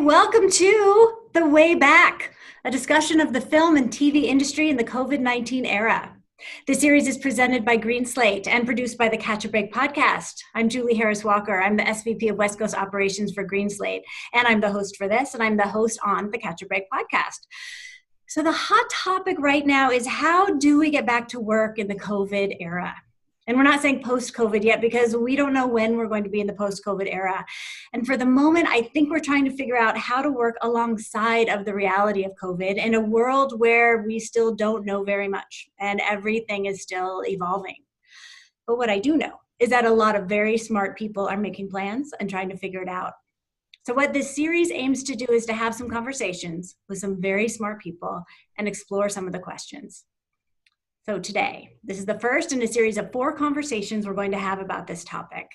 welcome to The Way Back, a discussion of the film and TV industry in the COVID-19 era. The series is presented by GreenSlate and produced by the Catch a Break podcast. I'm Julie Harris-Walker. I'm the SVP of West Coast Operations for GreenSlate, and I'm the host for this, and I'm the host on the Catch a Break podcast. So the hot topic right now is how do we get back to work in the COVID era? And we're not saying post-COVID yet because we don't know when we're going to be in the post-COVID era. And for the moment, I think we're trying to figure out how to work alongside of the reality of COVID in a world where we still don't know very much and everything is still evolving. But what I do know is that a lot of very smart people are making plans and trying to figure it out. So what this series aims to do is to have some conversations with some very smart people and explore some of the questions. So today, this is the first in a series of 4 conversations we're going to have about this topic.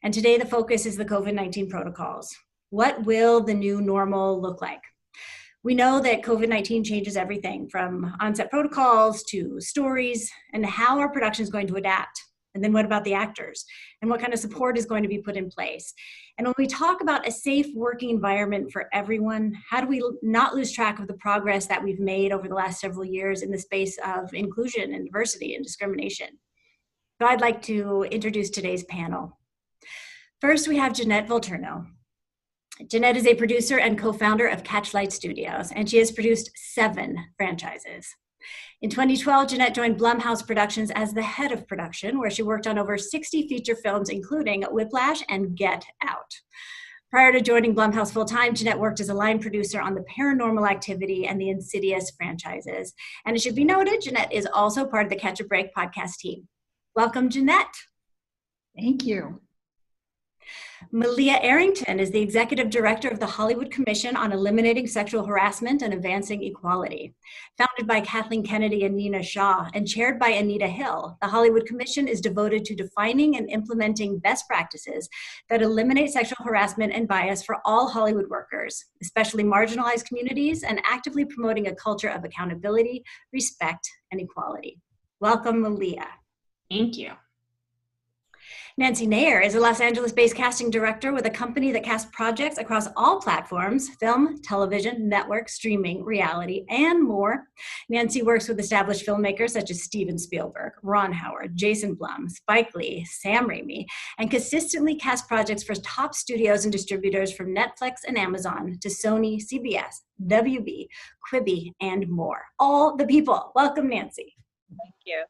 And today the focus is the COVID-19 protocols. What will the new normal look like? We know that COVID-19 changes everything from on-set protocols to stories and how our production is going to adapt. And then what about the actors? And what kind of support is going to be put in place? And when we talk about a safe working environment for everyone, how do we not lose track of the progress that we've made over the last several years in the space of inclusion and diversity and discrimination? So I'd like to introduce today's panel. First, we have Jeanette Volturno. Jeanette is a producer and co-founder of Catchlight Studios, and she has produced 7 franchises. In 2012, Jeanette joined Blumhouse Productions as the head of production, where she worked on over 60 feature films, including Whiplash and Get Out. Prior to joining Blumhouse full-time, Jeanette worked as a line producer on the Paranormal Activity and the Insidious franchises. And it should be noted, Jeanette is also part of the Catch a Break podcast team. Welcome, Jeanette. Thank you. Malia Arrington is the executive director of the Hollywood Commission on Eliminating Sexual Harassment and Advancing Equality. Founded by Kathleen Kennedy and Nina Shaw and chaired by Anita Hill, the Hollywood Commission is devoted to defining and implementing best practices that eliminate sexual harassment and bias for all Hollywood workers, especially marginalized communities, and actively promoting a culture of accountability, respect, and equality. Welcome, Malia. Thank you. Nancy Nayor is a Los Angeles-based casting director with a company that casts projects across all platforms: film, television, network, streaming, reality, and more. Nancy works with established filmmakers such as Steven Spielberg, Ron Howard, Jason Blum, Spike Lee, Sam Raimi, and consistently casts projects for top studios and distributors from Netflix and Amazon to Sony, CBS, WB, Quibi, and more. All the people. Welcome, Nancy. Thank you.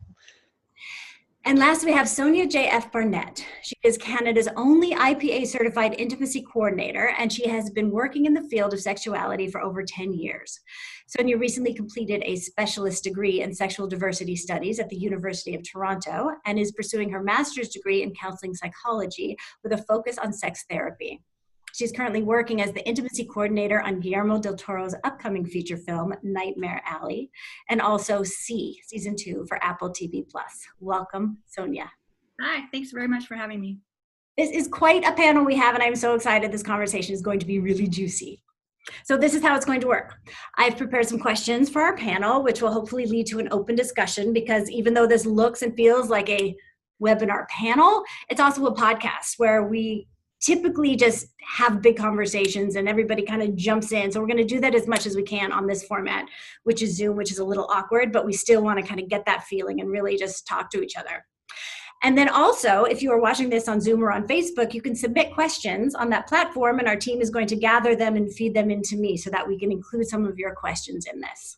And last, we have Sonya J.F. Burnett. She is Canada's only IPA-certified intimacy coordinator, and she has been working in the field of sexuality for over 10 years. Sonya recently completed a specialist degree in sexual diversity studies at the University of Toronto and is pursuing her master's degree in counseling psychology with a focus on sex therapy. She's currently working as the intimacy coordinator on Guillermo del Toro's upcoming feature film, Nightmare Alley, and also See, Season 2 for Apple TV+. Welcome, Sonya. Hi, thanks very much for having me. This is quite a panel we have, and I'm so excited. This conversation is going to be really juicy. So this is how it's going to work. I've prepared some questions for our panel, which will hopefully lead to an open discussion, because even though this looks and feels like a webinar panel, it's also a podcast where we typically just have big conversations and everybody kind of jumps in. So we're going to do that as much as we can on this format, which is Zoom, which is a little awkward, but we still want to kind of get that feeling and really just talk to each other. And then also, if you are watching this on Zoom or on Facebook, you can submit questions on that platform, and our team is going to gather them and feed them into me so that we can include some of your questions in this.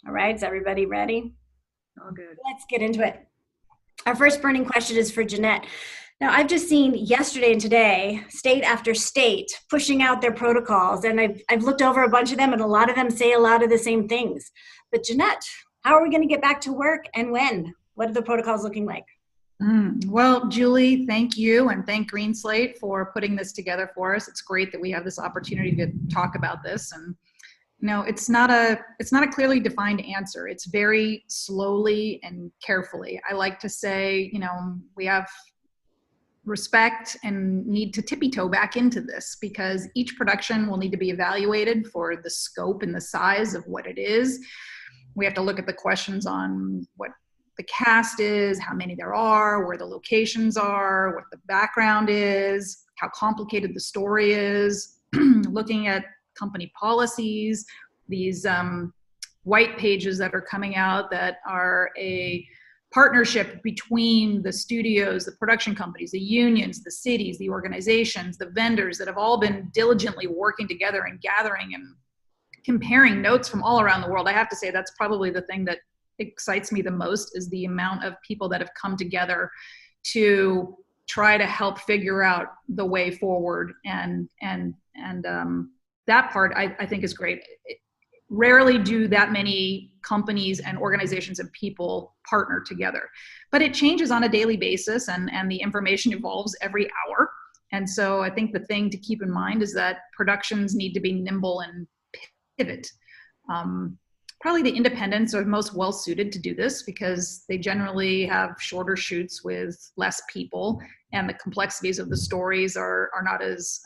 All right, is everybody ready? All good. Let's get into it. Our first burning question is for Jeanette. Now, I've just seen yesterday and today, state after state pushing out their protocols, and I've looked over a bunch of them, and a lot of them say a lot of the same things. But Jeanette, how are we going to get back to work, and when? What are the protocols looking like? Well, Julie, thank you, and thank GreenSlate for putting this together for us. It's great that we have this opportunity to talk about this. And it's not a clearly defined answer. It's very slowly and carefully. I like to say, we have respect and need to tippy-toe back into this, because each production will need to be evaluated for the scope and the size of what it is. We have to look at the questions on what the cast is, how many there are, where the locations are, what the background is, how complicated the story is, looking at company policies, these white pages that are coming out that are a partnership between the studios, the production companies, the unions, the cities, the organizations, the vendors that have all been diligently working together and gathering and comparing notes from all around the world. I have to say that's probably the thing that excites me the most, is the amount of people that have come together to try to help figure out the way forward. And that part I think is great. Rarely do that many companies and organizations and people partner together, but it changes on a daily basis, and the information evolves every hour. And so I think the thing to keep in mind is that productions need to be nimble and pivot. Probably the independents are most well suited to do this because they generally have shorter shoots with less people, and the complexities of the stories are not as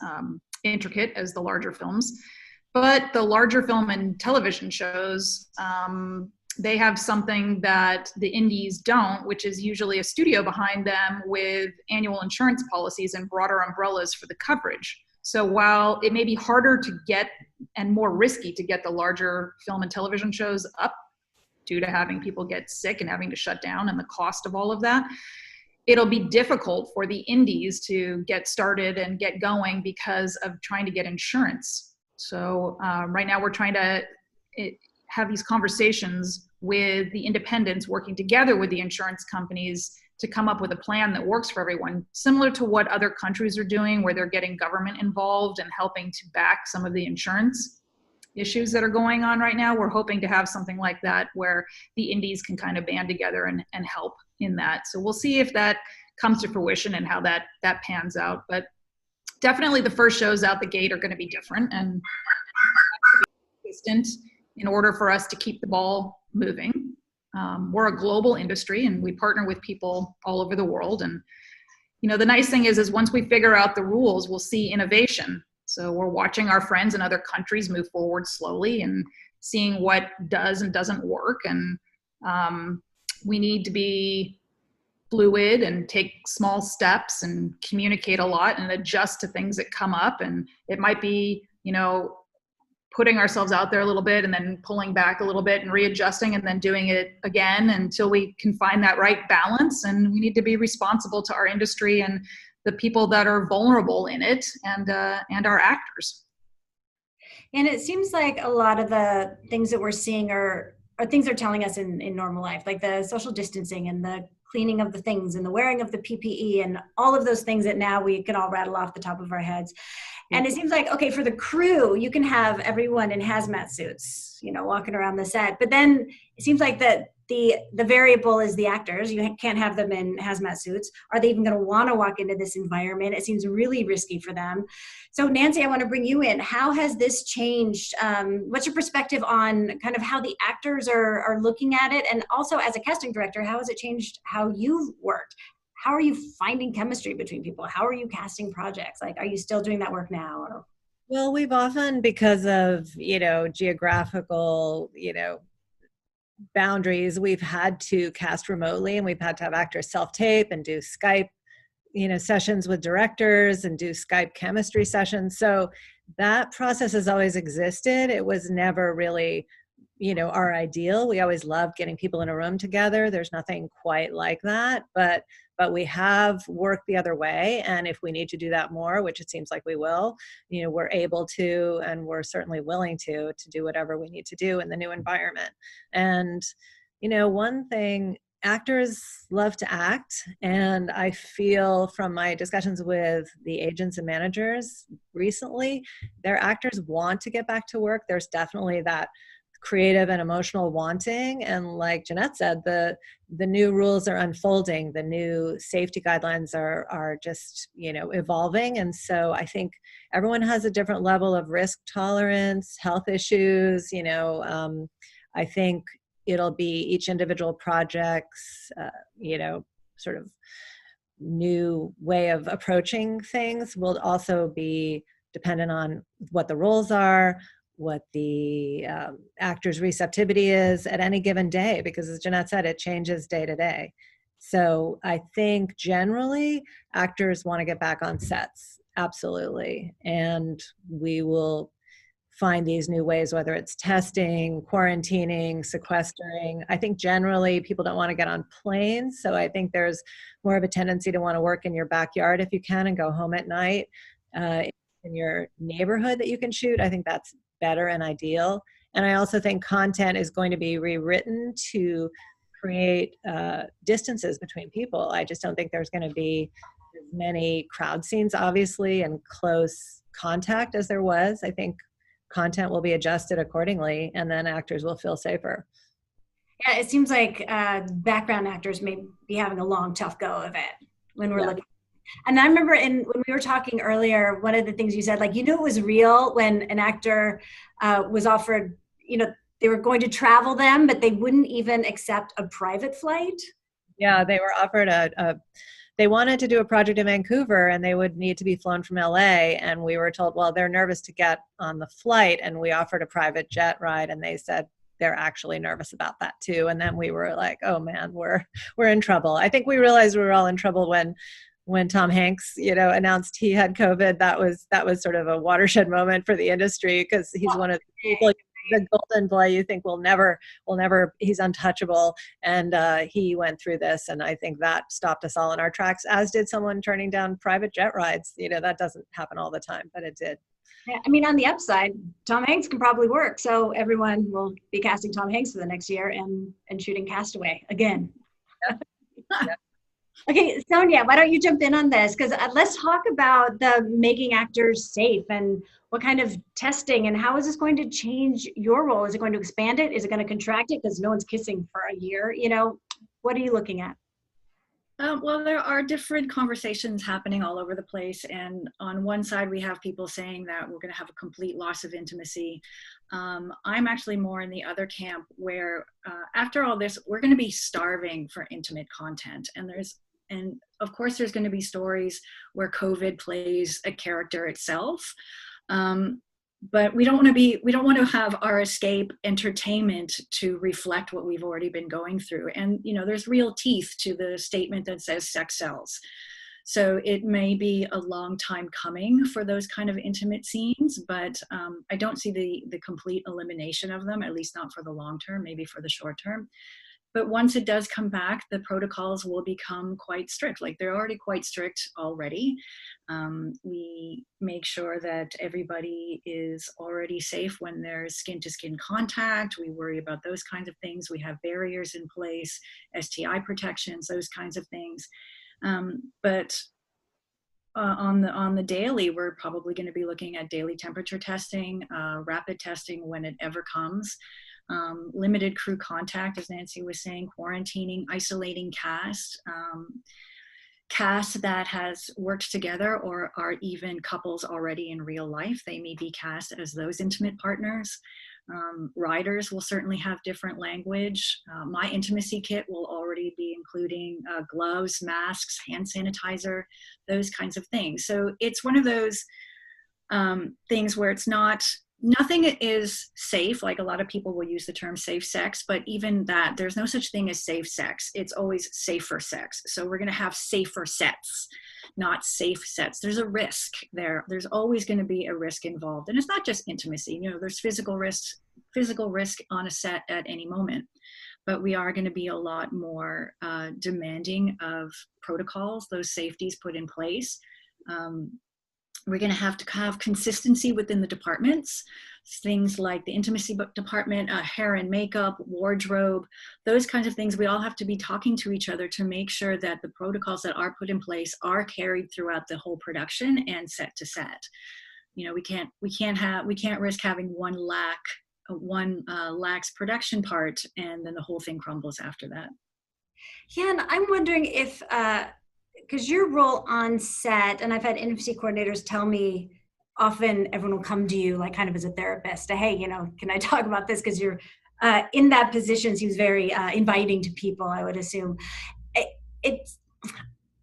intricate as the larger films. But the larger film and television shows, they have something that the indies don't, which is usually a studio behind them with annual insurance policies and broader umbrellas for the coverage. So while it may be harder to get and more risky to get the larger film and television shows up due to having people get sick and having to shut down and the cost of all of that, it'll be difficult for the indies to get started and get going because of trying to get insurance. So right now we're trying to have these conversations with the independents, working together with the insurance companies to come up with a plan that works for everyone, similar to what other countries are doing, where they're getting government involved and helping to back some of the insurance issues that are going on right now. We're hoping to have something like that where the indies can kind of band together and help in that. So we'll see if that comes to fruition and how that pans out. But definitely the first shows out the gate are going to be different and consistent in order for us to keep the ball moving. We're a global industry and we partner with people all over the world. And, you know, the nice thing is once we figure out the rules, we'll see innovation. So we're watching our friends in other countries move forward slowly and seeing what does and doesn't work. And we need to be fluid and take small steps and communicate a lot and adjust to things that come up. And it might be, you know, putting ourselves out there a little bit and then pulling back a little bit and readjusting and then doing it again until we can find that right balance. And we need to be responsible to our industry and the people that are vulnerable in it and our actors. And it seems like a lot of the things that we're seeing are things they're telling us in normal life, like the social distancing and the cleaning of the things and the wearing of the PPE and all of those things that now we can all rattle off the top of our heads. And it seems like, okay, for the crew, you can have everyone in hazmat suits, you know, walking around the set. But then it seems like that the variable is the actors. You can't have them in hazmat suits. Are they even going to want to walk into this environment? It seems really risky for them. So Nancy, I want to bring you in. How has this changed? What's your perspective on kind of how the actors are looking at it? And also as a casting director, how has it changed how you've worked? How are you finding chemistry between people? How are you casting projects? Like, are you still doing that work now? Or? Well, we've often, because of, you know, geographical, you know, boundaries, we've had to cast remotely and we've had to have actors self-tape and do Skype, you know, sessions with directors and do Skype chemistry sessions. So that process has always existed. It was never really, you know, our ideal. We always loved getting people in a room together. There's nothing quite like that, but we have worked the other way. And if we need to do that more, which it seems like we will, you know, we're able to, and we're certainly willing to do whatever we need to do in the new environment. And, you know, one thing, actors love to act. And I feel from my discussions with the agents and managers recently, their actors want to get back to work. There's definitely that creative and emotional wanting. And like Jeanette said, the new rules are unfolding. The new safety guidelines are just, you know, evolving. And so I think everyone has a different level of risk tolerance, health issues, you know. I think it'll be each individual project's, you know, sort of new way of approaching things will also be dependent on what the roles are, what the actor's receptivity is at any given day, because as Jeanette said, it changes day to day. So I think generally actors want to get back on sets, absolutely. And we will find these new ways, whether it's testing, quarantining, sequestering. I think generally people don't want to get on planes. So I think there's more of a tendency to want to work in your backyard if you can and go home at night. In your neighborhood that you can shoot, I think that's better and ideal. And I also think content is going to be rewritten to create distances between people. I just don't think there's going to be as many crowd scenes, obviously, and close contact as there was. I think content will be adjusted accordingly, and then actors will feel safer. Yeah, it seems like background actors may be having a long, tough go of it when we're looking. And I remember when we were talking earlier, one of the things you said, like, you knew it was real when an actor was offered, they were going to travel them, but they wouldn't even accept a private flight. Yeah, they were offered they wanted to do a project in Vancouver and they would need to be flown from LA. And we were told, well, they're nervous to get on the flight. And we offered a private jet ride and they said they're actually nervous about that too. And then we were like, oh man, we're in trouble. I think we realized we were all in trouble when Tom Hanks, announced he had COVID. That was sort of a watershed moment for the industry because he's one of the people, the golden boy you think will never, he's untouchable. And he went through this. And I think that stopped us all in our tracks, as did someone turning down private jet rides. That doesn't happen all the time, but it did. Yeah, I mean, on the upside, Tom Hanks can probably work. So everyone will be casting Tom Hanks for the next year and shooting Castaway again. Yeah. Okay, Sonya, why don't you jump in on this? Because let's talk about the making actors safe and what kind of testing and how is this going to change your role? Is it going to expand it? Is it going to contract it? Because no one's kissing for a year. What are you looking at? Well, there are different conversations happening all over the place. And on one side, we have people saying that we're going to have a complete loss of intimacy. I'm actually more in the other camp where after all this, we're going to be starving for intimate content. And of course, there's going to be stories where COVID plays a character itself. But we don't want to have our escape entertainment to reflect what we've already been going through. And, there's real teeth to the statement that says sex sells. So it may be a long time coming for those kind of intimate scenes, but I don't see the complete elimination of them, at least not for the long term, maybe for the short term. But once it does come back, the protocols will become quite strict. Like they're already quite strict already. We make sure that everybody is already safe when there's skin-to-skin contact. We worry about those kinds of things. We have barriers in place, STI protections, those kinds of things. But on the daily, we're probably going to be looking at daily temperature testing, rapid testing when it ever comes. Limited crew contact, as Nancy was saying, quarantining, isolating cast that has worked together or are even couples already in real life. They may be cast as those intimate partners. Riders will certainly have different language. My intimacy kit will already be including gloves, masks, hand sanitizer, those kinds of things. So it's one of those things where nothing is safe. Like a lot of people will use the term safe sex, but even that, there's no such thing as safe sex. It's always safer sex. So we're going to have safer sets, not safe sets. There's a risk there. There's always going to be a risk involved. And it's not just intimacy. There's physical risk on a set at any moment. But we are going to be a lot more demanding of protocols, those safeties put in place. We're going to have consistency within the departments, things like the intimacy department, hair and makeup, wardrobe, those kinds of things. We all have to be talking to each other to make sure that the protocols that are put in place are carried throughout the whole production and set to set. We can't risk having one lax production part and then the whole thing crumbles after that. Yeah, and I'm wondering if because your role on set, and I've had intimacy coordinators tell me often everyone will come to you like kind of as a therapist to, hey, can I talk about this? Because you're in that position seems very inviting to people, I would assume. It's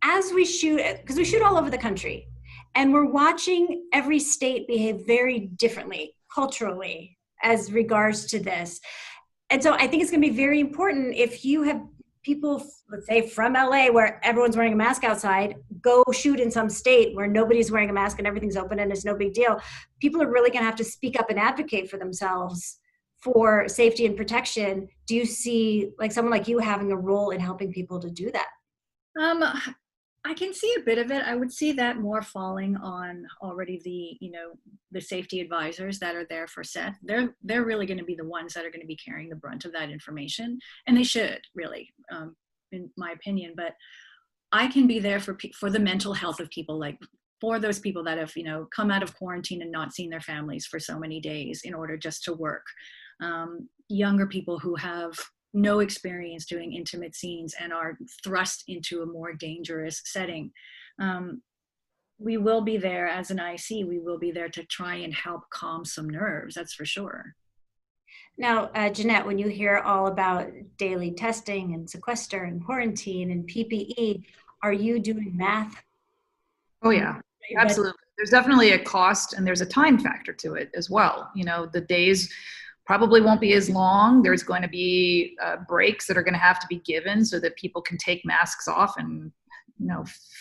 as we shoot, because we shoot all over the country and we're watching every state behave very differently culturally as regards to this. And so I think it's going to be very important if you have people, let's say from LA, where everyone's wearing a mask outside, go shoot in some state where nobody's wearing a mask and everything's open and it's no big deal. People are really going to have to speak up and advocate for themselves for safety and protection. Do you see like someone like you having a role in helping people to do that? I can see a bit of it. I would see that more falling on already the safety advisors that are there for set. They're really going to be the ones that are going to be carrying the brunt of that information, and they should really, in my opinion. But I can be there for the mental health of people, like for those people that have come out of quarantine and not seen their families for so many days in order just to work. Younger people who have no experience doing intimate scenes and are thrust into a more dangerous setting. We will be there as an IC. We will be there to try and help calm some nerves, that's for sure. Now, Jeanette, when you hear all about daily testing and sequester and quarantine and PPE, are you doing math? Oh yeah, absolutely. There's definitely a cost and there's a time factor to it as well. The days probably won't be as long. There's going to be breaks that are going to have to be given so that people can take masks off and,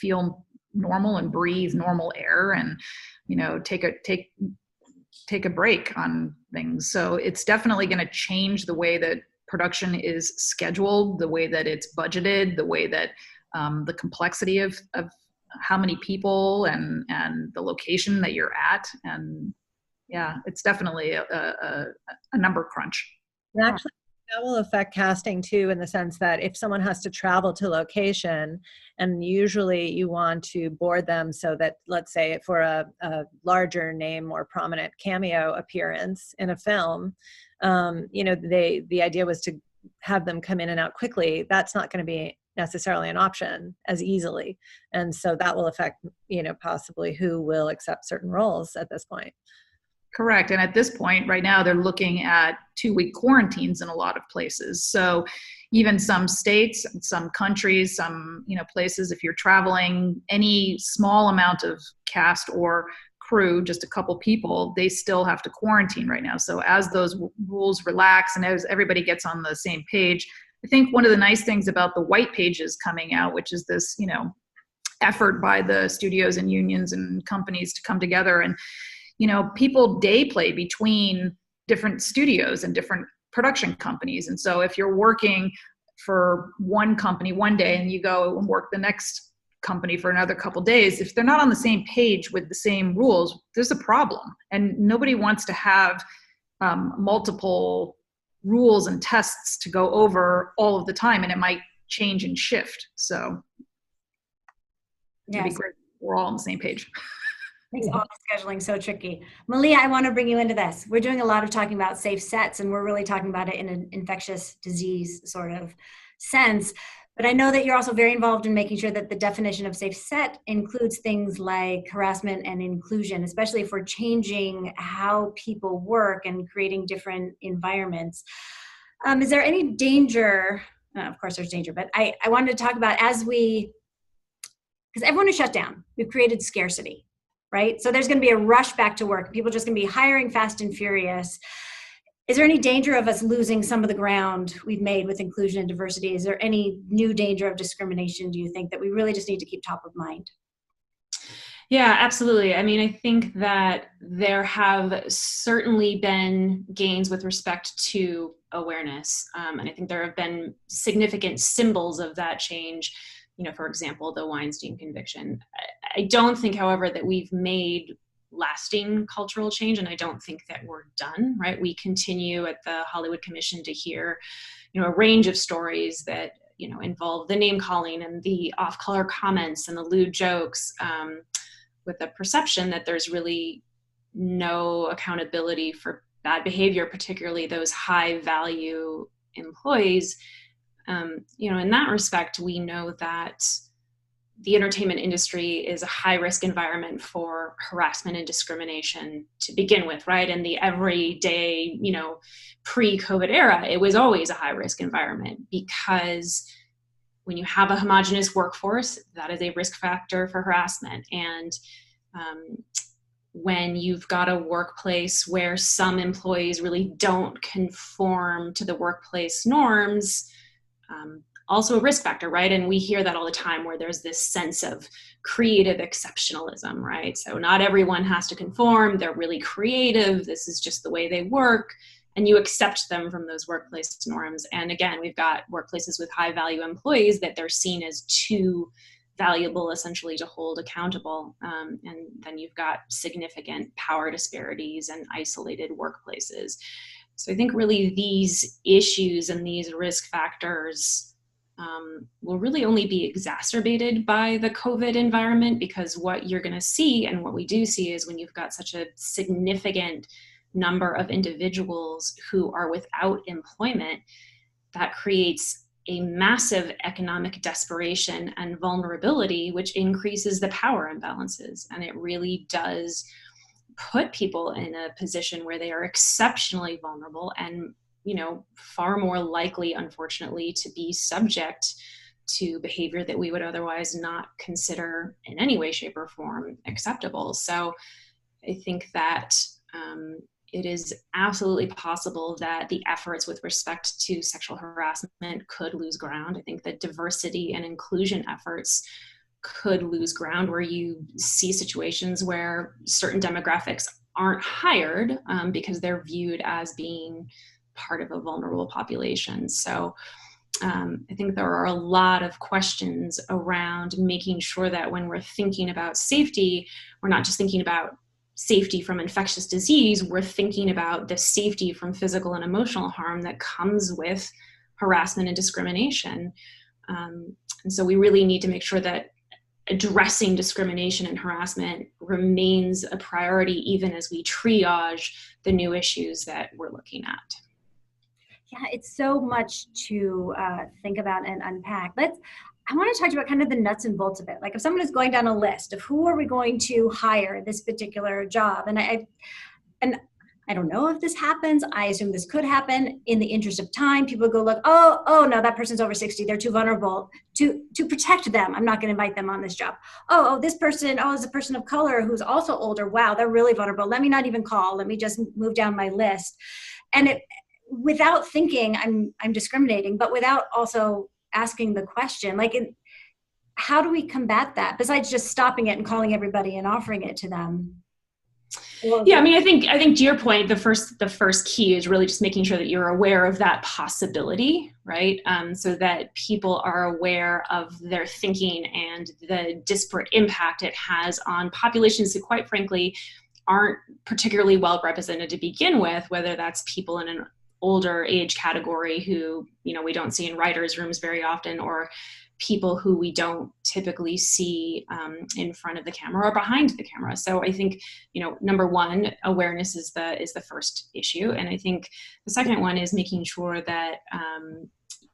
feel normal and breathe normal air and, take a break on things. So it's definitely going to change the way that production is scheduled, the way that it's budgeted, the way that the complexity of how many people and the location that you're at. And yeah, it's definitely a number crunch. And actually, that will affect casting too, in the sense that if someone has to travel to location, and usually you want to board them so that, let's say, for a larger name, more prominent cameo appearance in a film, the idea was to have them come in and out quickly. That's not going to be necessarily an option as easily, and so that will affect, possibly who will accept certain roles at this point. Correct. And at this point, right now, they're looking at 2-week quarantines in a lot of places. So even some states, some countries, some places, if you're traveling, any small amount of cast or crew, just a couple people, they still have to quarantine right now. So as those rules relax and as everybody gets on the same page, I think one of the nice things about the white pages coming out, which is this, effort by the studios and unions and companies to come together and people day play between different studios and different production companies. And so if you're working for one company one day and you go and work the next company for another couple days, if they're not on the same page with the same rules, there's a problem. And nobody wants to have multiple rules and tests to go over all of the time, and it might change and shift. So it'd be great. We're all on the same page. Makes all the scheduling so tricky. Malia, I want to bring you into this. We're doing a lot of talking about safe sets, and we're really talking about it in an infectious disease sort of sense. But I know that you're also very involved in making sure that the definition of safe set includes things like harassment and inclusion, especially if we're changing how people work and creating different environments. Is there any danger? Of course, there's danger, but I wanted to talk about because everyone is shut down. We've created scarcity. Right? So there's going to be a rush back to work. People are just going to be hiring fast and furious. Is there any danger of us losing some of the ground we've made with inclusion and diversity? Is there any new danger of discrimination, do you think, that we really just need to keep top of mind? Yeah, absolutely. I mean, I think that there have certainly been gains with respect to awareness. And I think there have been significant symbols of that change. For example, the Weinstein conviction. I don't think, however, that we've made lasting cultural change, and I don't think that we're done, right? We continue at the Hollywood Commission to hear, a range of stories that, involve the name calling and the off-color comments and the lewd jokes, with the perception that there's really no accountability for bad behavior, particularly those high-value employees. In that respect, we know that the entertainment industry is a high-risk environment for harassment and discrimination to begin with, right? In the everyday, pre-COVID era, it was always a high-risk environment because when you have a homogenous workforce, that is a risk factor for harassment. And when you've got a workplace where some employees really don't conform to the workplace norms, also a risk factor, right? And we hear that all the time where there's this sense of creative exceptionalism, right? So not everyone has to conform. They're really creative. This is just the way they work. And you accept them from those workplace norms. And again, we've got workplaces with high value employees that they're seen as too valuable essentially to hold accountable. And then you've got significant power disparities and isolated workplaces. So I think really these issues and these risk factors will really only be exacerbated by the COVID environment, because what you're going to see, and what we do see, is when you've got such a significant number of individuals who are without employment, that creates a massive economic desperation and vulnerability, which increases the power imbalances. And it really does put people in a position where they are exceptionally vulnerable and, far more likely, unfortunately, to be subject to behavior that we would otherwise not consider in any way, shape, or form acceptable. So I think that it is absolutely possible that the efforts with respect to sexual harassment could lose ground. I think that diversity and inclusion efforts could lose ground, where you see situations where certain demographics aren't hired because they're viewed as being part of a vulnerable population. So I think there are a lot of questions around making sure that when we're thinking about safety, we're not just thinking about safety from infectious disease, we're thinking about the safety from physical and emotional harm that comes with harassment and discrimination. And so we really need to make sure that addressing discrimination and harassment remains a priority, even as we triage the new issues that we're looking at. Yeah, it's so much to think about and unpack. I want to talk about kind of the nuts and bolts of it. Like if someone is going down a list of who are we going to hire this particular job, and I don't know if this happens. I assume this could happen. In the interest of time, people go look, oh no, that person's over 60. They're too vulnerable. To protect them, I'm not going to invite them on this job. This person is a person of color who's also older. Wow, they're really vulnerable. Let me not even call. Let me just move down my list. And without thinking I'm discriminating, but without also asking the question, how do we combat that besides just stopping it and calling everybody and offering it to them? Yeah, I think to your point, the first key is really just making sure that you're aware of that possibility, right? So that people are aware of their thinking and the disparate impact it has on populations who, quite frankly, aren't particularly well represented to begin with, whether that's people in an older age category who, we don't see in writers' rooms very often, or people who we don't typically see in front of the camera or behind the camera. So I think, number one, awareness is the first issue. And I think the second one is making sure that,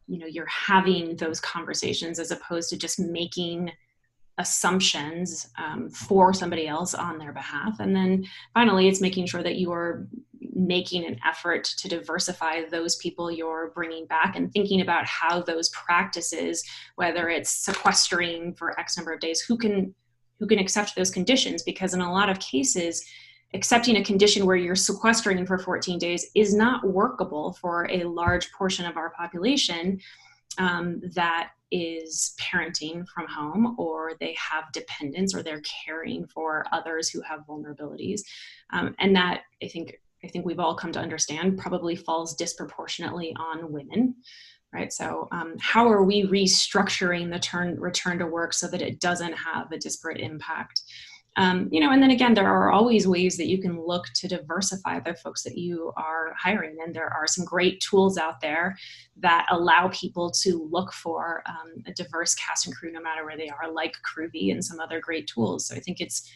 you're having those conversations as opposed to just making assumptions for somebody else on their behalf. And then finally, it's making sure that you are making an effort to diversify those people you're bringing back and thinking about how those practices, whether it's sequestering for X number of days, who can accept those conditions, because in a lot of cases, accepting a condition where you're sequestering for 14 days is not workable for a large portion of our population that is parenting from home, or they have dependents, or they're caring for others who have vulnerabilities. And that I think we've all come to understand probably falls disproportionately on women, right? So how are we restructuring the return to work so that it doesn't have a disparate impact? And then again, there are always ways that you can look to diversify the folks that you are hiring. And there are some great tools out there that allow people to look for a diverse cast and crew, no matter where they are, like Cruvy and some other great tools. So I think it's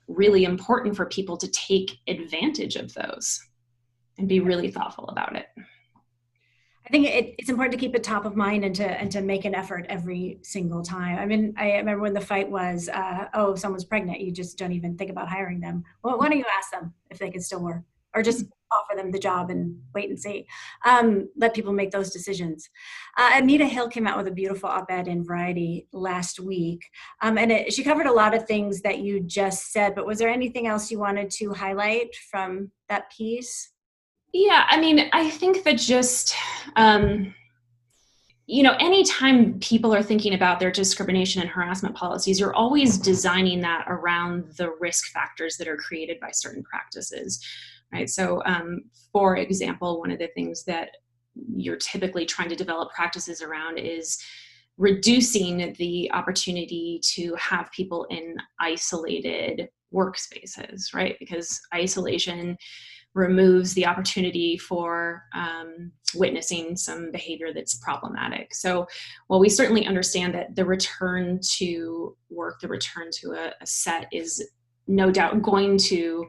really important for people to take advantage of those and be really thoughtful about it. I think it's important to keep it top of mind and to make an effort every single time. I mean, I remember when the fight was, if someone's pregnant, you just don't even think about hiring them. Well, why don't you ask them if they can still work, or just offer them the job and wait and see. Let people make those decisions. Anita Hill came out with a beautiful op-ed in Variety last week. And she covered a lot of things that you just said, but was there anything else you wanted to highlight from that piece? Yeah, I mean, I think that just anytime people are thinking about their discrimination and harassment policies, you're always designing that around the risk factors that are created by certain practices, right? So, for example, one of the things that you're typically trying to develop practices around is reducing the opportunity to have people in isolated workspaces, right? Because isolation removes the opportunity for witnessing some behavior that's problematic. So while we certainly understand that the return to work, the return to a set is no doubt going to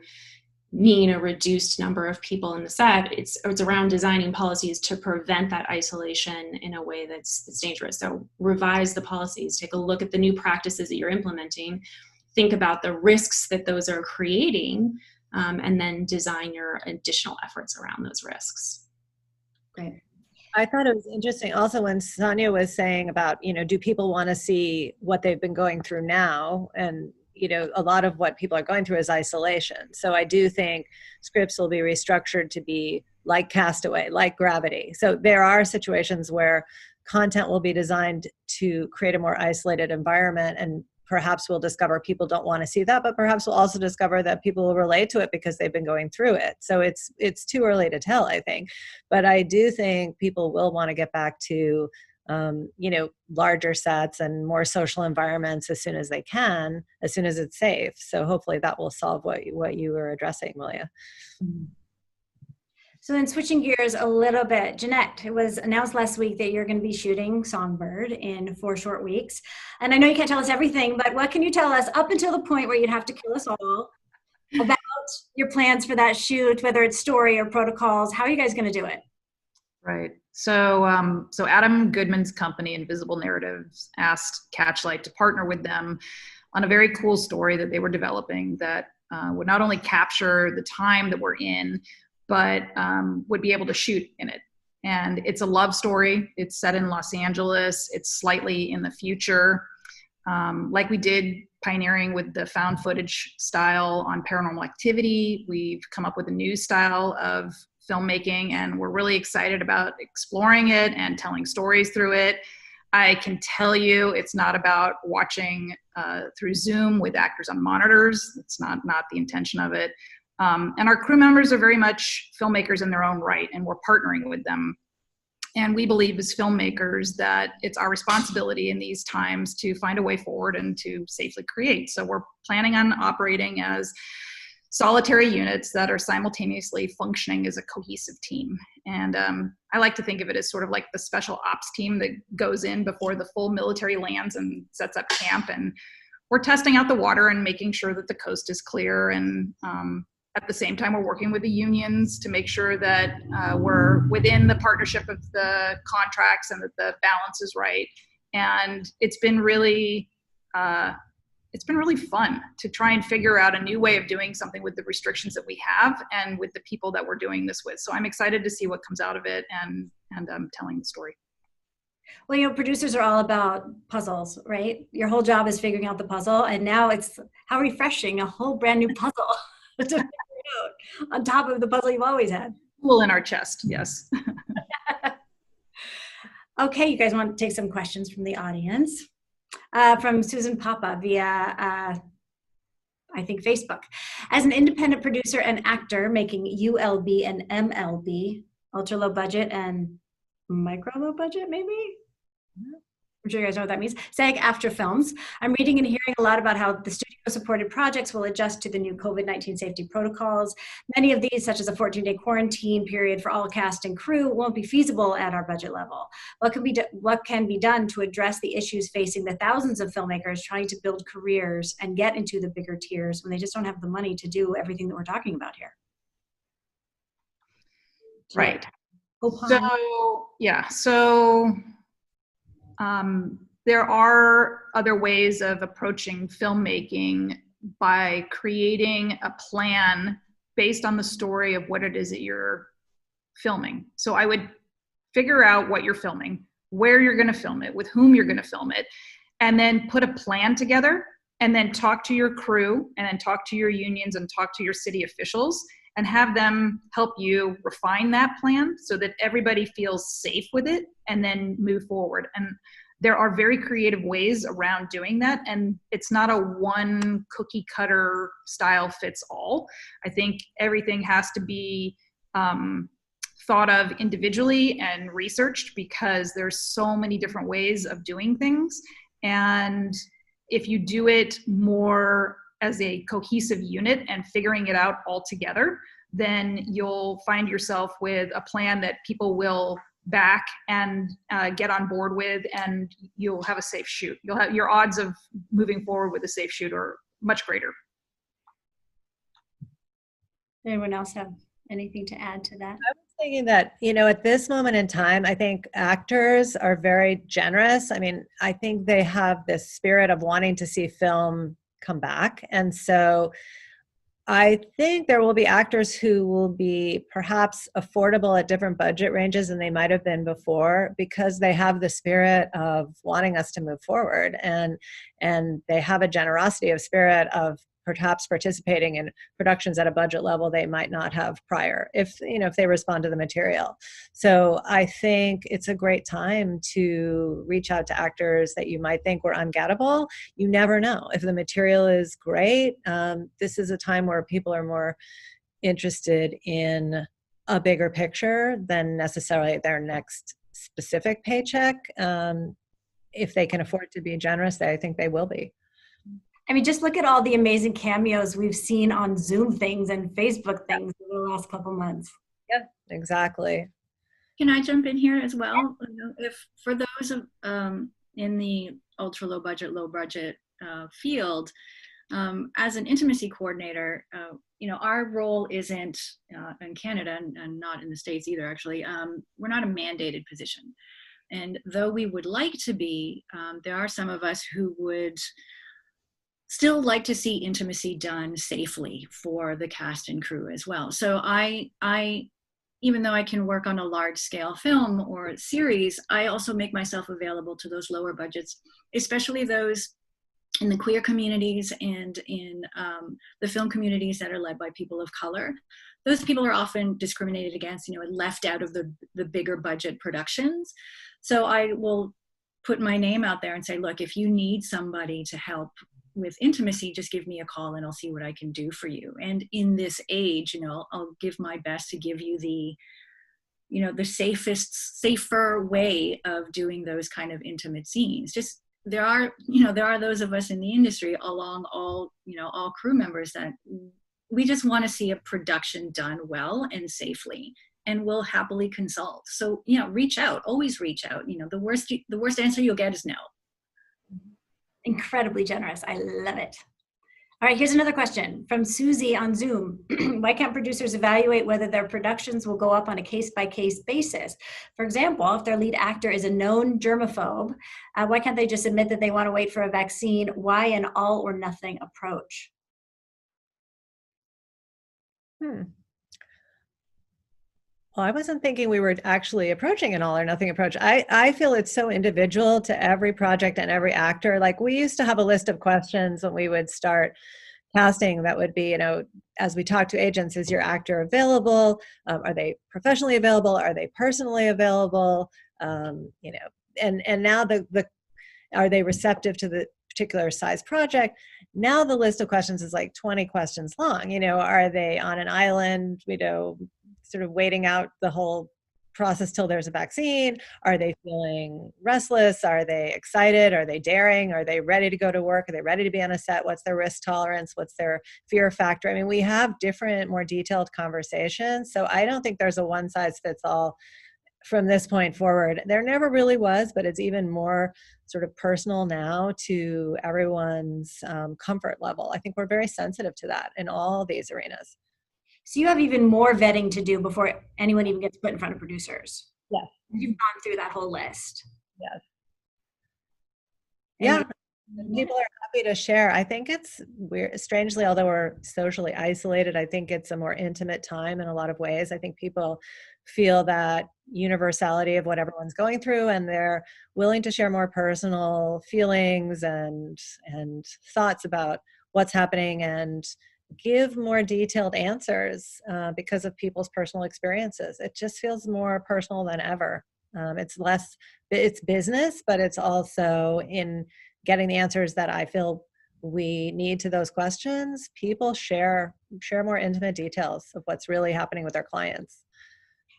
mean a reduced number of people in the set, it's around designing policies to prevent that isolation in a way that's dangerous. So revise the policies, take a look at the new practices that you're implementing, think about the risks that those are creating, and then design your additional efforts around those risks. Great. I thought it was interesting also when Sonya was saying about, do people want to see what they've been going through now? And, a lot of what people are going through is isolation. So I do think scripts will be restructured to be like Castaway, like Gravity. So there are situations where content will be designed to create a more isolated environment, and perhaps we'll discover people don't want to see that, but perhaps we'll also discover that people will relate to it because they've been going through it. So it's too early to tell, I think. But I do think people will want to get back to, larger sets and more social environments as soon as they can, as soon as it's safe. So hopefully that will solve what you were addressing, Malia. So then switching gears a little bit, Jeanette, it was announced last week that you're going to be shooting Songbird in 4 short weeks. And I know you can't tell us everything, but what can you tell us up until the point where you'd have to kill us all about your plans for that shoot, whether it's story or protocols? How are you guys going to do it? Right. So Adam Goodman's company, Invisible Narratives, asked Catchlight to partner with them on a very cool story that they were developing that would not only capture the time that we're in, but would be able to shoot in it. And it's a love story. It's set in Los Angeles. It's slightly in the future. Like we did pioneering with the found footage style on Paranormal Activity, we've come up with a new style of filmmaking, and we're really excited about exploring it and telling stories through it. I can tell you it's not about watching through Zoom with actors on monitors. It's not the intention of it. And our crew members are very much filmmakers in their own right, and we're partnering with them. And we believe as filmmakers that it's our responsibility in these times to find a way forward and to safely create. So we're planning on operating as solitary units that are simultaneously functioning as a cohesive team. And I like to think of it as sort of like the special ops team that goes in before the full military lands and sets up camp. And we're testing out the water and making sure that the coast is clear. And at the same time, we're working with the unions to make sure that we're within the partnership of the contracts and that the balance is right. And it's been really fun to try and figure out a new way of doing something with the restrictions that we have and with the people that we're doing this with. So I'm excited to see what comes out of it and telling the story. Well, producers are all about puzzles, right? Your whole job is figuring out the puzzle, and now it's how refreshing, a whole brand new puzzle to figure out on top of the puzzle you've always had. Tool in our chest, yes. Okay, you guys want to take some questions from the audience? From Susan Papa via, I think, Facebook. As an independent producer and actor making ULB and MLB, ultra low budget and micro low budget, maybe? I'm sure you guys know what that means. SAG-AFTRA films. I'm reading and hearing a lot about how the studio-supported projects will adjust to the new COVID-19 safety protocols. Many of these, such as a 14-day quarantine period for all cast and crew, won't be feasible at our budget level. What can be done to address the issues facing the thousands of filmmakers trying to build careers and get into the bigger tiers when they just don't have the money to do everything that we're talking about here? Right. Opine. So there are other ways of approaching filmmaking by creating a plan based on the story of what it is that you're filming. So I would figure out what you're filming, where you're going to film it, with whom you're going to film it, and then put a plan together, and then talk to your crew, and then talk to your unions and talk to your city officials, and have them help you refine that plan so that everybody feels safe with it and then move forward. And there are very creative ways around doing that. And it's not a one cookie cutter style fits all. I think everything has to be thought of individually and researched, because there's so many different ways of doing things. And if you do it more as a cohesive unit and figuring it out all together, then you'll find yourself with a plan that people will back and get on board with, and you'll have a safe shoot. You'll have your odds of moving forward with a safe shoot are much greater. Anyone else have anything to add to that? I was thinking that, at this moment in time, I think actors are very generous. I mean, I think they have this spirit of wanting to see film come back. And so I think there will be actors who will be perhaps affordable at different budget ranges than they might have been before, because they have the spirit of wanting us to move forward, and they have a generosity of spirit of perhaps participating in productions at a budget level they might not have prior, if they respond to the material. So I think it's a great time to reach out to actors that you might think were ungettable. You never know. If the material is great, this is a time where people are more interested in a bigger picture than necessarily their next specific paycheck. If they can afford to be generous, I think they will be. I mean, just look at all the amazing cameos we've seen on Zoom things and Facebook things over the last couple months. Yeah, exactly. Can I jump in here as well? If for those in the ultra low budget field, as an intimacy coordinator, our role isn't in Canada and not in the States either, actually. We're not a mandated position. And though we would like to be, there are some of us who would still like to see intimacy done safely for the cast and crew as well. So I even though I can work on a large scale film or series, I also make myself available to those lower budgets, especially those in the queer communities and in the film communities that are led by people of color. Those people are often discriminated against, left out of the bigger budget productions. So I will put my name out there and say, look, if you need somebody to help with intimacy, just give me a call and I'll see what I can do for you. And in this age, I'll give my best to give you the safer way of doing those kind of intimate scenes. Just there are those of us in the industry along all crew members that we just want to see a production done well and safely, and we'll happily consult. So, reach out, always reach out. The worst answer you'll get is no. Incredibly generous. I love it. All right, here's another question from Susie on Zoom. Why can't producers evaluate whether their productions will go up on a case-by-case basis? For example, if their lead actor is a known germaphobe, why can't they just admit that they want to wait for a vaccine? Why an all or nothing approach? Well, I wasn't thinking we were actually approaching an all or nothing approach. I feel it's so individual to every project and every actor. Like, we used to have a list of questions when we would start casting that would be, as we talk to agents, is your actor available? Are they professionally available? Are they personally available? And now are they receptive to the particular size project? Now the list of questions is like 20 questions long. Are they on an island, sort of waiting out the whole process till there's a vaccine? Are they feeling restless? Are they excited? Are they daring? Are they ready to go to work? Are they ready to be on a set? What's their risk tolerance? What's their fear factor? I mean, we have different, more detailed conversations. So I don't think there's a one size fits all from this point forward. There never really was, but it's even more sort of personal now to everyone's comfort level. I think we're very sensitive to that in all these arenas. So you have even more vetting to do before anyone even gets put in front of producers. Yes. You've gone through that whole list. Yes. Yeah. People are happy to share. I think it's weird, strangely, although we're socially isolated, I think it's a more intimate time in a lot of ways. I think people feel that universality of what everyone's going through, and they're willing to share more personal feelings and thoughts about what's happening. And give more detailed answers because of people's personal experiences. It just feels more personal than ever. It's business, but it's also in getting the answers that I feel we need to those questions. People share more intimate details of what's really happening with their clients.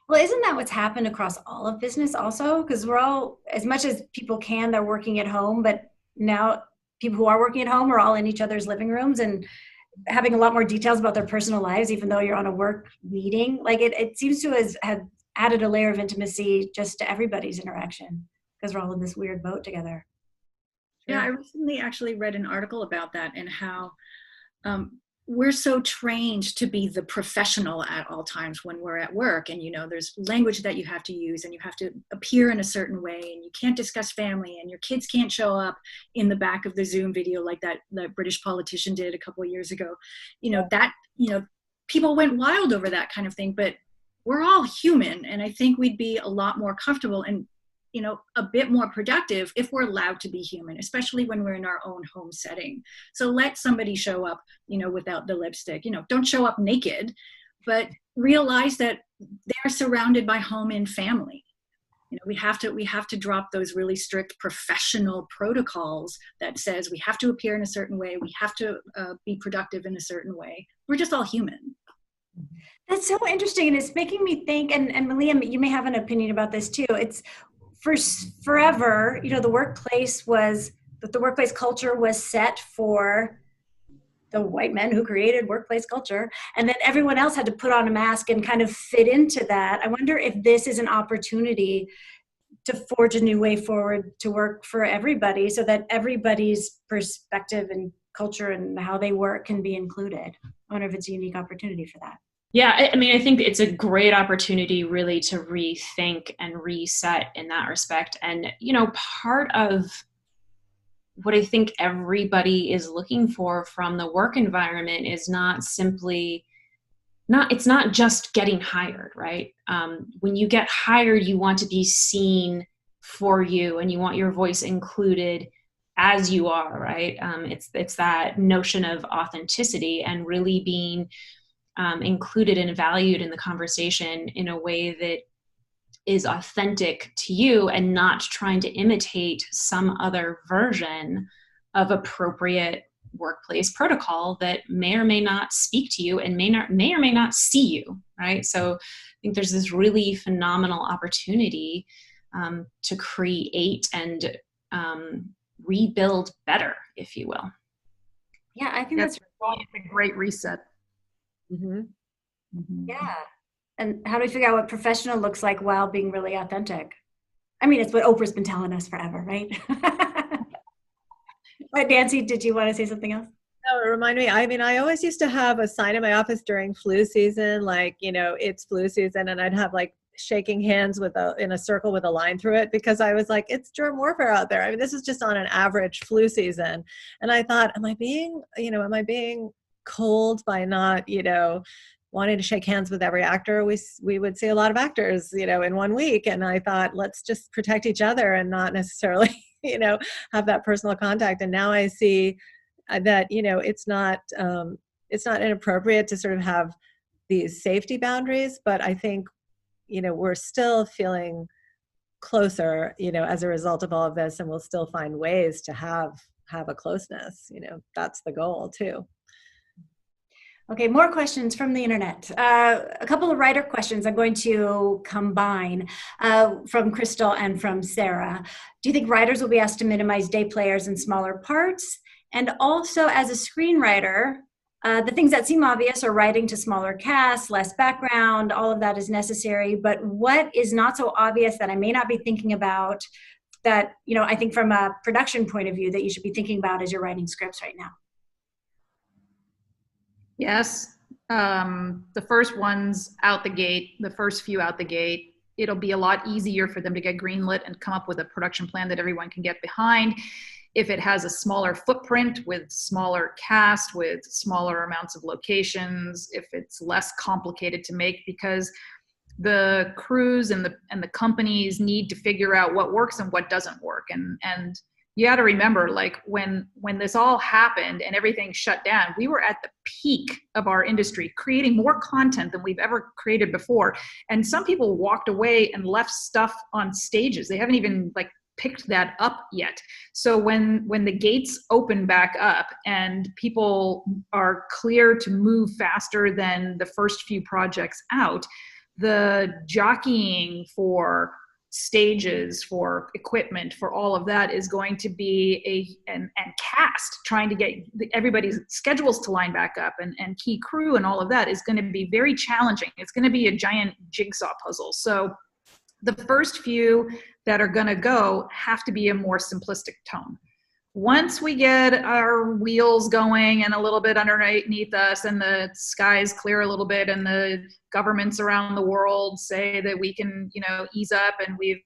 Well, isn't that what's happened across all of business also? Because we're all, as much as people can, they're working at home, but now people who are working at home are all in each other's living rooms and having a lot more details about their personal lives, even though you're on a work meeting. Like it seems to have added a layer of intimacy just to everybody's interaction because we're all in this weird boat together. Yeah, I recently actually read an article about that and how we're so trained to be the professional at all times when we're at work. And, there's language that you have to use and you have to appear in a certain way and you can't discuss family and your kids can't show up in the back of the Zoom video like that British politician did a couple of years ago. People went wild over that kind of thing, but we're all human. And I think we'd be a lot more comfortable and a bit more productive if we're allowed to be human, especially when we're in our own home setting. So let somebody show up, without the lipstick, don't show up naked, but realize that they're surrounded by home and family. We have to drop those really strict professional protocols that says we have to appear in a certain way. We have to be productive in a certain way. We're just all human. That's so interesting. And it's making me think, and Malia, you may have an opinion about this too. It's, forever, the workplace culture was set for the white men who created workplace culture, and then everyone else had to put on a mask and kind of fit into that. I wonder if this is an opportunity to forge a new way forward to work for everybody so that everybody's perspective and culture and how they work can be included. I wonder if it's a unique opportunity for that. Yeah, I think it's a great opportunity really to rethink and reset in that respect. And, part of what I think everybody is looking for from the work environment is it's not just getting hired, right? When you get hired, you want to be seen for you and you want your voice included as you are, right? It's that notion of authenticity and really being included and valued in the conversation in a way that is authentic to you and not trying to imitate some other version of appropriate workplace protocol that may or may not speak to you and may or may not see you, right? So I think there's this really phenomenal opportunity to create and rebuild better, if you will. Yeah, I think that's a great reset. Mm-hmm. Mm-hmm. Yeah. And how do we figure out what professional looks like while being really authentic? I mean, it's what Oprah's been telling us forever, right? But Nancy, did you want to say something else? No, remind me. I mean, I always used to have a sign in my office during flu season, like, it's flu season, and I'd have like shaking hands in a circle with a line through it because I was like, it's germ warfare out there. I mean, this is just on an average flu season. And I thought, am I being cold by not, wanting to shake hands with every actor? We would see a lot of actors, in 1 week. And I thought, let's just protect each other and not necessarily, have that personal contact. And now I see that, it's not inappropriate to sort of have these safety boundaries, but I think, we're still feeling closer, as a result of all of this, and we'll still find ways to have a closeness. That's the goal too. Okay, more questions from the internet. A couple of writer questions I'm going to combine from Crystal and from Sarah. Do you think writers will be asked to minimize day players in smaller parts? And also, as a screenwriter, the things that seem obvious are writing to smaller casts, less background, all of that is necessary. But what is not so obvious that I may not be thinking about that, I think from a production point of view that you should be thinking about as you're writing scripts right now? Yes. The first ones out the gate, the first few out the gate, it'll be a lot easier for them to get greenlit and come up with a production plan that everyone can get behind. If it has a smaller footprint with smaller cast, with smaller amounts of locations, if it's less complicated to make, because the crews and the companies need to figure out what works and what doesn't work. And you got to remember, like when this all happened and everything shut down, we were at the peak of our industry, creating more content than we've ever created before. And some people walked away and left stuff on stages. They haven't even like picked that up yet. So when the gates open back up and people are clear to move faster than the first few projects out, the jockeying for stages, for equipment, for all of that is going to be and cast, trying to get everybody's schedules to line back up, and key crew and all of that is going to be very challenging. It's going to be a giant jigsaw puzzle. So the first few that are going to go have to be a more simplistic tone. Once we get our wheels going and a little bit underneath us and the skies clear a little bit and the governments around the world say that we can, ease up and we've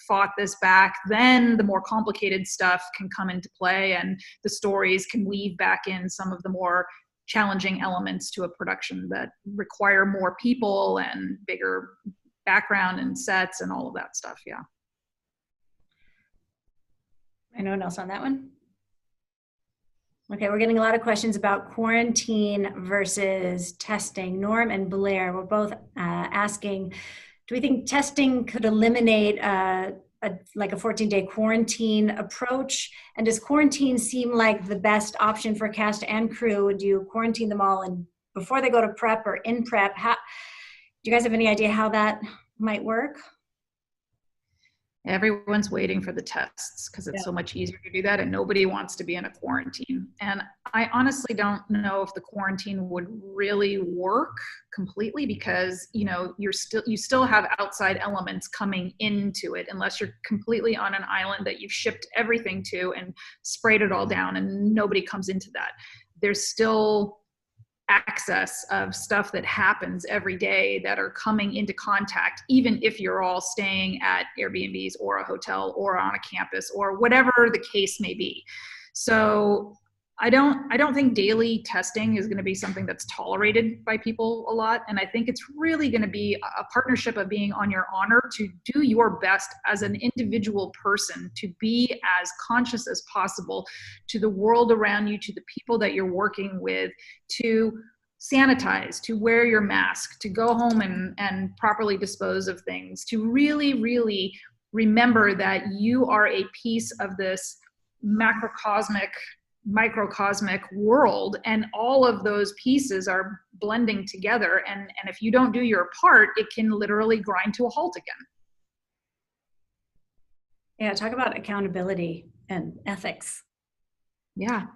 fought this back, then the more complicated stuff can come into play and the stories can weave back in some of the more challenging elements to a production that require more people and bigger background and sets and all of that stuff. Yeah. Anyone else on that one? Okay, we're getting a lot of questions about quarantine versus testing. Norm and Blair were both asking, do we think testing could eliminate like a 14-day quarantine approach? And does quarantine seem like the best option for cast and crew? Would you quarantine them all and before they go to prep or in prep? Do you guys have any idea how that might work? Everyone's waiting for the tests because it's so much easier to do that, and nobody wants to be in a quarantine. And I honestly don't know if the quarantine would really work completely because you still have outside elements coming into it unless you're completely on an island that you've shipped everything to and sprayed it all down and nobody comes into that. There's still access of stuff that happens every day that are coming into contact, even if you're all staying at Airbnbs or a hotel or on a campus or whatever the case may be. So I don't think daily testing is going to be something that's tolerated by people a lot. And I think it's really going to be a partnership of being on your honor to do your best as an individual person, to be as conscious as possible to the world around you, to the people that you're working with, to sanitize, to wear your mask, to go home and properly dispose of things, to really, really remember that you are a piece of this microcosmic world, and all of those pieces are blending together, and if you don't do your part, it can literally grind to a halt again. Yeah, talk about accountability and ethics. Yeah.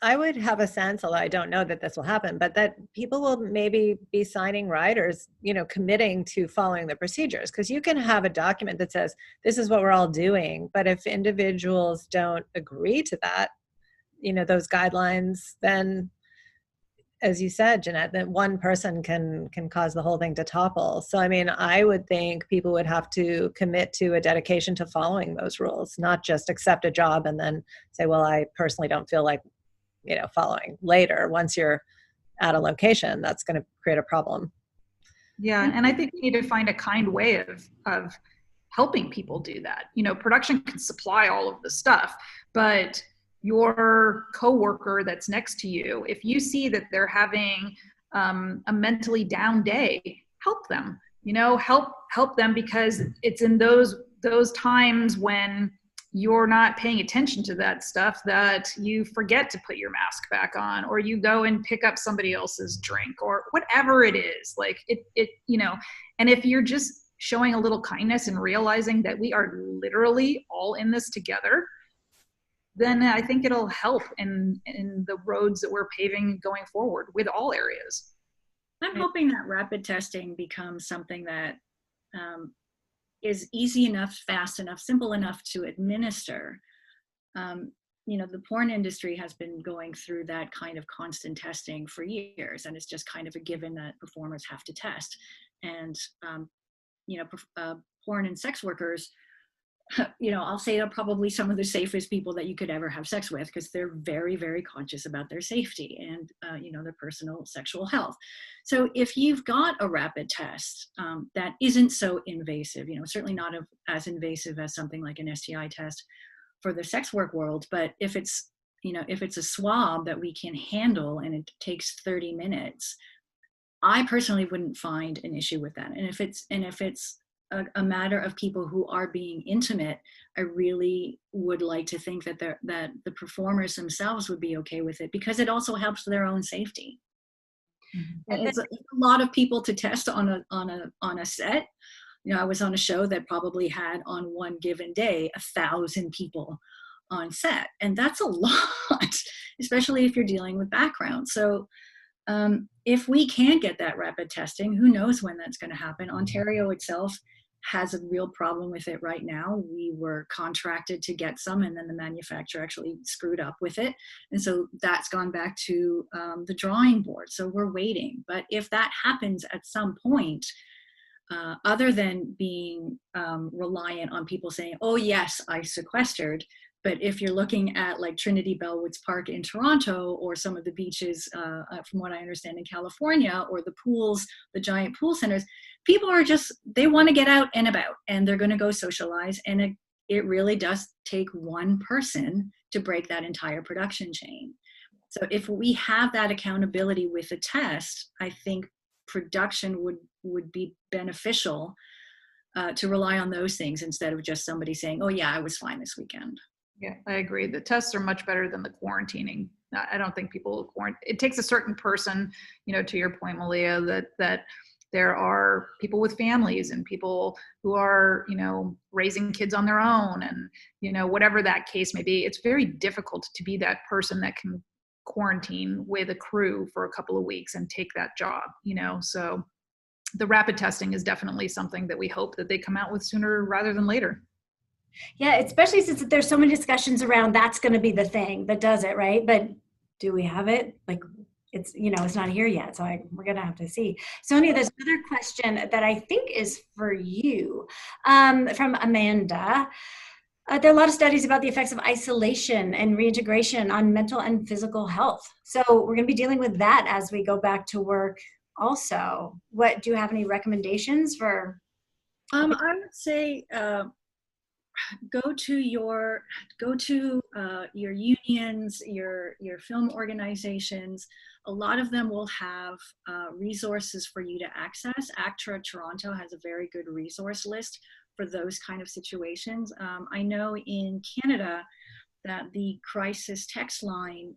I would have a sense, although I don't know that this will happen, but that people will maybe be signing riders, committing to following the procedures, because you can have a document that says this is what we're all doing, but if individuals don't agree to that, those guidelines, then, as you said, Jeanette, that one person can cause the whole thing to topple. So, I would think people would have to commit to a dedication to following those rules, not just accept a job and then say, well, I personally don't feel like, following later. Once you're at a location, that's going to create a problem. Yeah, and I think we need to find a kind way of helping people do that. Production can supply all of the stuff, but your coworker that's next to you, if you see that they're having a mentally down day, help them. Help them, because it's in those times when you're not paying attention to that stuff that you forget to put your mask back on, or you go and pick up somebody else's drink, or whatever it is. Like and if you're just showing a little kindness and realizing that we are literally all in this together, then I think it'll help in the roads that we're paving going forward with all areas. I'm hoping that rapid testing becomes something that is easy enough, fast enough, simple enough to administer. The porn industry has been going through that kind of constant testing for years, and it's just kind of a given that performers have to test. And, porn and sex workers, I'll say they're probably some of the safest people that you could ever have sex with, because they're very, very conscious about their safety and, their personal sexual health. So if you've got a rapid test that isn't so invasive, certainly not as invasive as something like an STI test, for the sex work world. But if it's, if it's a swab that we can handle and it takes 30 minutes, I personally wouldn't find an issue with that. And if it's a matter of people who are being intimate, I really would like to think that the performers themselves would be okay with it, because it also helps their own safety. Mm-hmm. It's a lot of people to test on a set. I was on a show that probably had on one given day 1,000 people on set, and that's a lot, especially if you're dealing with background. So if we can get that rapid testing, who knows when that's going to happen. Ontario itself has a real problem with it right now. We were contracted to get some, and then the manufacturer actually screwed up with it. And so that's gone back to the drawing board. So we're waiting. But if that happens at some point, other than being reliant on people saying, oh yes, I sequestered, but if you're looking at like Trinity Bellwoods Park in Toronto, or some of the beaches, from what I understand, in California, or the pools, the giant pool centers, people are they want to get out and about, and they're going to go socialize. And it really does take one person to break that entire production chain. So if we have that accountability with a test, I think production would be beneficial to rely on those things instead of just somebody saying, oh yeah, I was fine this weekend. Yeah, I agree. The tests are much better than the quarantining. I don't think people will quarantine. It takes a certain person, to your point, Malia, that there are people with families and people who are, raising kids on their own, and, whatever that case may be. It's very difficult to be that person that can quarantine with a crew for a couple of weeks and take that job, so the rapid testing is definitely something that we hope that they come out with sooner rather than later. Yeah, especially since there's so many discussions around that's going to be the thing that does it, right? But do we have it? Like, it's, it's not here yet. So we're going to have to see. Sonya, there's another question that I think is for you, from Amanda. There are a lot of studies about the effects of isolation and reintegration on mental and physical health. So we're going to be dealing with that as we go back to work also. Do you have any recommendations for? I would say, go to your unions, your film organizations. A lot of them will have resources for you to access. ACTRA Toronto has a very good resource list for those kind of situations. I know in Canada that the crisis text line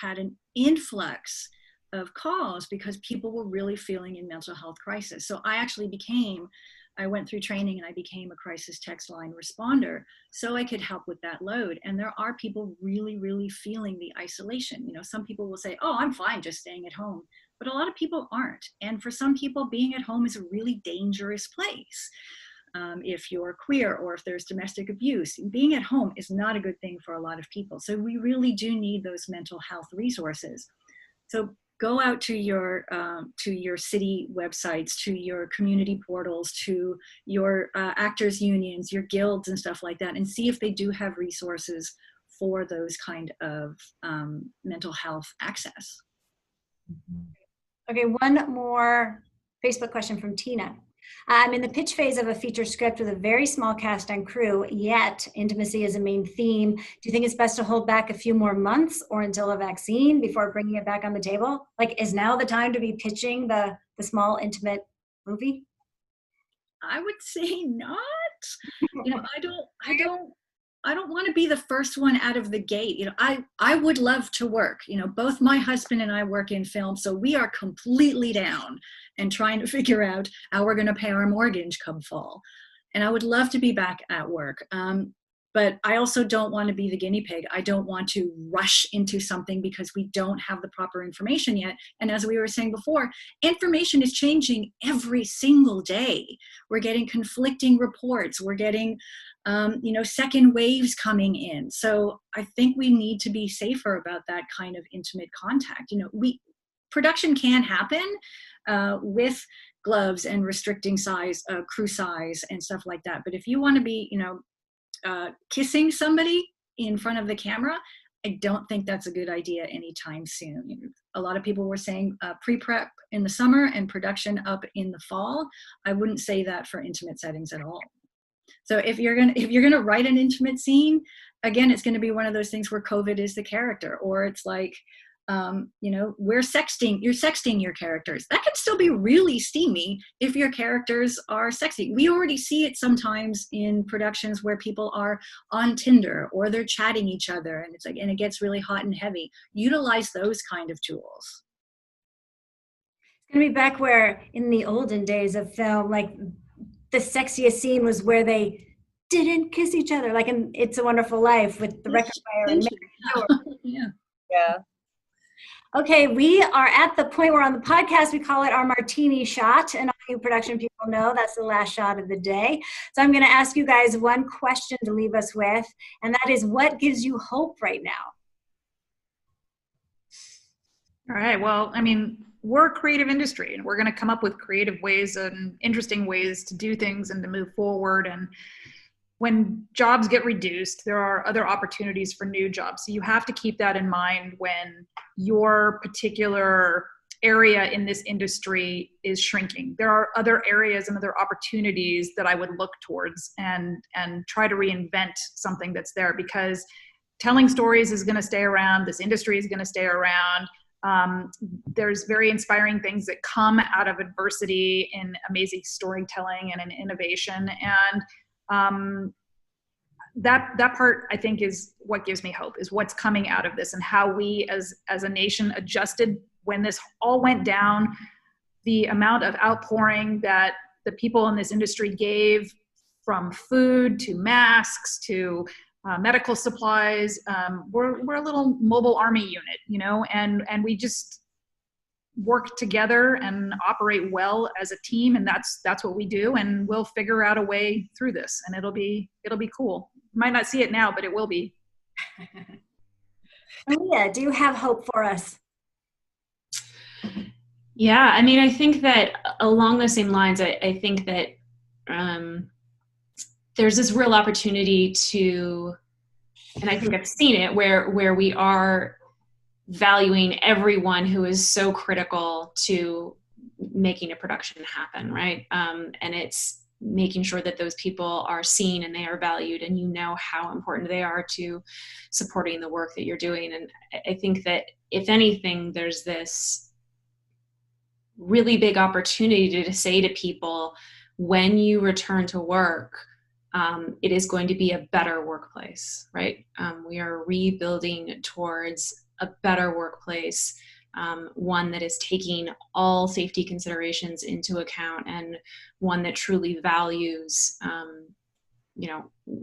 had an influx of calls because people were really feeling in mental health crisis. So I went through training and I became a crisis text line responder so I could help with that load. And there are people really, really feeling the isolation. Some people will say, oh, I'm fine just staying at home. But a lot of people aren't. And for some people, being at home is a really dangerous place. If you're queer or if there's domestic abuse, being at home is not a good thing for a lot of people. So we really do need those mental health resources. So go out to your city websites, to your community portals, to your actors unions, your guilds and stuff like that, and see if they do have resources for those kind of mental health access. Okay, one more Facebook question from Tina. I'm in the pitch phase of a feature script with a very small cast and crew, yet intimacy is a main theme. Do you think it's best to hold back a few more months or until a vaccine before bringing it back on the table? Like, is now the time to be pitching the small, intimate movie? I would say not. I don't want to be the first one out of the gate. I would love to work. Both my husband and I work in film, so we are completely down and trying to figure out how we're going to pay our mortgage come fall. And I would love to be back at work. But I also don't want to be the guinea pig. I don't want to rush into something because we don't have the proper information yet. And as we were saying before, information is changing every single day. We're getting conflicting reports. We're getting second waves coming in. So I think we need to be safer about that kind of intimate contact. Production can happen with gloves and restricting size, crew size and stuff like that. But if you want to be, kissing somebody in front of the camera, I don't think that's a good idea anytime soon. A lot of people were saying pre-prep in the summer and production up in the fall. I wouldn't say that for intimate settings at all. So if you're gonna write an intimate scene, again, it's going to be one of those things where COVID is the character, or it's like, you're sexting your characters. That can still be really steamy if your characters are sexy. We already see it sometimes in productions where people are on Tinder or they're chatting each other, and it gets really hot and heavy. Utilize those kind of tools. It's gonna be back where in the olden days of film, like the sexiest scene was where they didn't kiss each other, like in It's a Wonderful Life with the record player and Mary. Yeah. Okay, we are at the point where on the podcast we call it our martini shot, and all you production people know that's the last shot of the day. So I'm going to ask you guys one question to leave us with, and that is, what gives you hope right now? All right. Well, I mean, we're a creative industry, and we're going to come up with creative ways and interesting ways to do things and to move forward. And when jobs get reduced, there are other opportunities for new jobs. So you have to keep that in mind when your particular area in this industry is shrinking. There are other areas and other opportunities that I would look towards and try to reinvent something that's there, because telling stories is going to stay around. This industry is going to stay around. There's very inspiring things that come out of adversity in amazing storytelling and in innovation. And that part, I think, is what gives me hope, is what's coming out of this and how we as a nation adjusted when this all went down. The amount of outpouring that the people in this industry gave, from food to masks to medical supplies. We're a little mobile army unit, and we just work together and operate well as a team, and that's what we do, and we'll figure out a way through this, and it'll be cool. You might not see it now, but it will be. Malia, do you have hope for us? Yeah, I mean, I think that along the same lines, I think that there's this real opportunity to, and I think I've seen it, where we are valuing everyone who is so critical to making a production happen, right? And it's making sure that those people are seen and they are valued, and you know how important they are to supporting the work that you're doing. And I think that if anything, there's this really big opportunity to say to people, when you return to work, it is going to be a better workplace, right? We are rebuilding towards a better workplace, one that is taking all safety considerations into account, and one that truly values,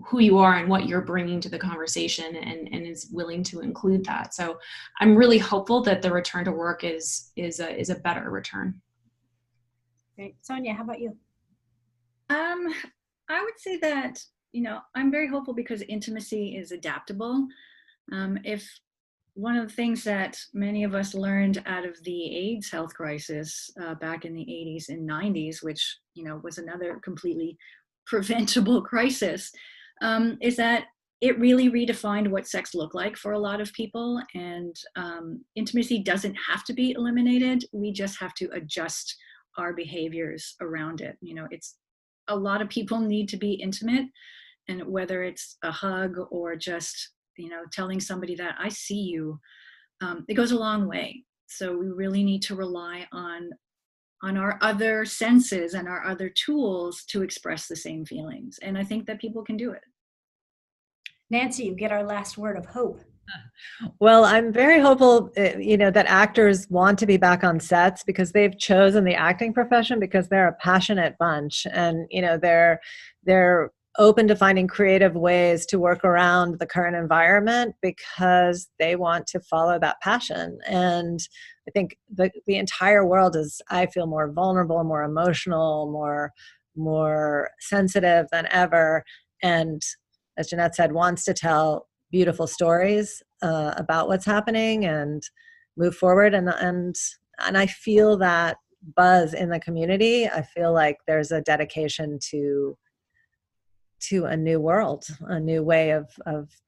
who you are and what you're bringing to the conversation, and is willing to include that. So I'm really hopeful that the return to work is a better return. Great. Sonya, how about you? I would say that, I'm very hopeful because intimacy is adaptable. If one of the things that many of us learned out of the AIDS health crisis back in the 80s and 90s, which, was another completely preventable crisis, is that it really redefined what sex looked like for a lot of people. And intimacy doesn't have to be eliminated. We just have to adjust our behaviors around it. It's a lot of people need to be intimate, and whether it's a hug or just, telling somebody that I see you, it goes a long way. So we really need to rely on our other senses and our other tools to express the same feelings. And I think that people can do it. Nancy, you get our last word of hope. Well, I'm very hopeful, that actors want to be back on sets because they've chosen the acting profession because they're a passionate bunch, and they're open to finding creative ways to work around the current environment because they want to follow that passion. And I think the entire world is, I feel, more vulnerable, more emotional, more sensitive than ever, and as Jeanette said, wants to tell beautiful stories about what's happening and move forward. And I feel that buzz in the community. I feel like there's a dedication to a new world, a new way of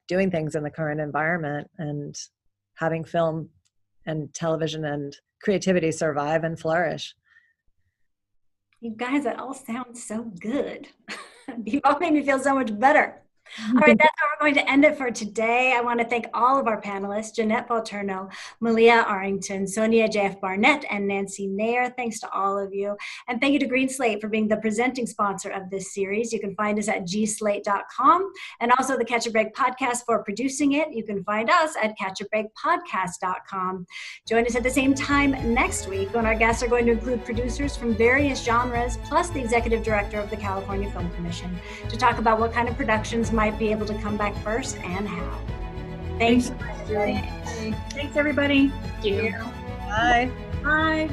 doing things in the current environment, and having film and television and creativity survive and flourish. You guys, that all sounds so good. You all made me feel so much better. All right, that's how we're going to end it for today. I want to thank all of our panelists, Jeanette Volturno, Malia Arrington, Sonya J.F. Burnett, and Nancy Nayor. Thanks to all of you. And thank you to GreenSlate for being the presenting sponsor of this series. You can find us at gslate.com, and also the Catch a Break podcast for producing it. You can find us at catchabreakpodcast.com. Join us at the same time next week when our guests are going to include producers from various genres, plus the executive director of the California Film Commission, to talk about what kind of productions might be able to come back first and how. Thanks. Thanks, everybody. Thank you. Bye. Bye.